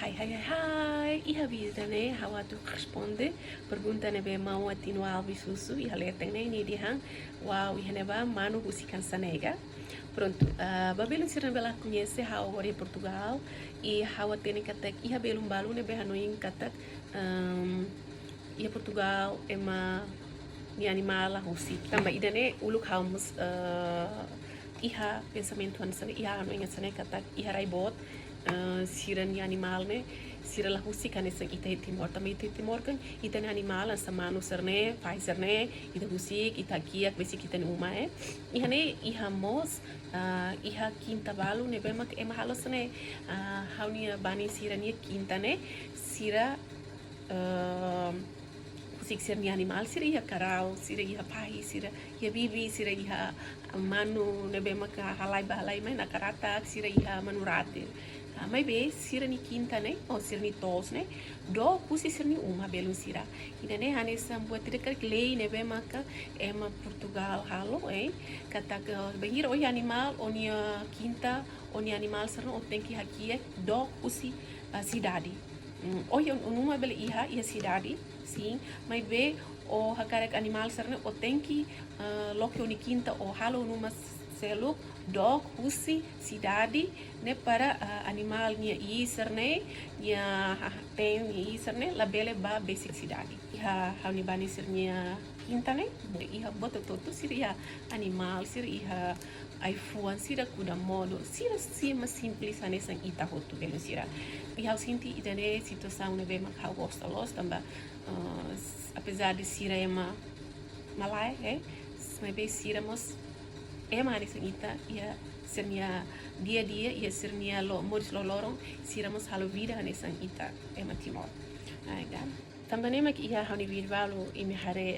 Hai, iha vida né, hawa tu responde, pergunta né be mau atino albi susu, iha leteng né, ini dihang, wow, iha neba manu husi cansanega. Pronto, babelo sirna bela conhece hawa ori Portugal, e hawa tene katak, iha belum balu né be hanoin katak, iha Portugal ema ni animal husi. Tamba idane uluk hamus, iha pensamento hansane, iha hanoin hansane katak, iha raibot, sira ni animal ne sira la husi kan esang ita Timor também ita Timor kan ita ni animal asa manu serne Pfizer ne ita husi ita kiak besi kita ni uma iha ne iha mos iha quinta balu ne bema ema halos ne hauni bani sira ni quinta ne sira husik sira ni animal sira iha karau sira iha pahi sira iha bibi sira iha manu ne bema ka halai mai na karata sira iha manurate mai be sira ni quinta né ou sira ni tos né do pusi sira ni uma belum sira ina né hane sambuat tidak lei né be maka ema Portugal halo kata ke bahir oi animal onia quinta onia animal sira o tem que aqui do pusi cidade oi uma bela iha cidade sim mai be o hakarek animal sira o tem que loke oni quinta o halo numa seluk dog husi cidade né para animal nia isar né nia tem nia isar né la bele ba basic cidade iha hauni bani sir nia quinta né iha bota todo sir iha animal sir iha iPhone sir kuda modo sir sima simples ane sang ita hotu belo sir iha sinti idane situação né be mak ha gosta los tamba apesar de sir ema malai mas be sir mos ema ni sangita ia sernia dia ia sernia lo modis lo lorong siramos halo vida ni sangita ema Timor aigan também mak ia hani virvalo imi hare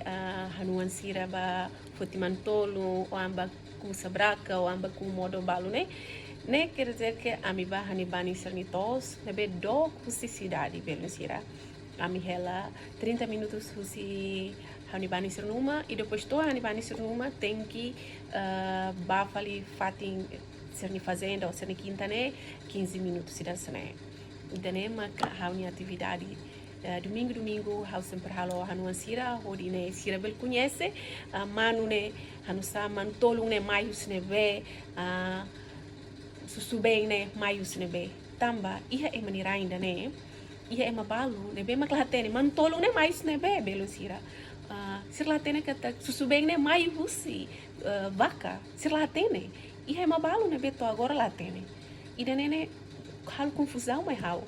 hanuan sira ba fotimantolo o amba ku sabraka o amba ku modo balu né quer dizer que a mi ba hani bani sernitos nebe do cidade belo sira a mi hela 30 minutos husi hani bani numa e depois toda hani bani numa tem que bafali fatin ser ni fazenda ou ser ni quinta né 15 minutos se dança né e daí uma hani atividade domingo hau sempre halo hanu sira hodi né sira bel conhece manu né hanu sa man tolung né maius né be susu bem né maius né be tamba iha e manira ainda né iha e mabalu né be maklatene man tolung né mais né be belo sira sirlatene kata susu bem né mai husi vaca sirlatene e é mabalu né beto agora latene e dane hal confusão mas hal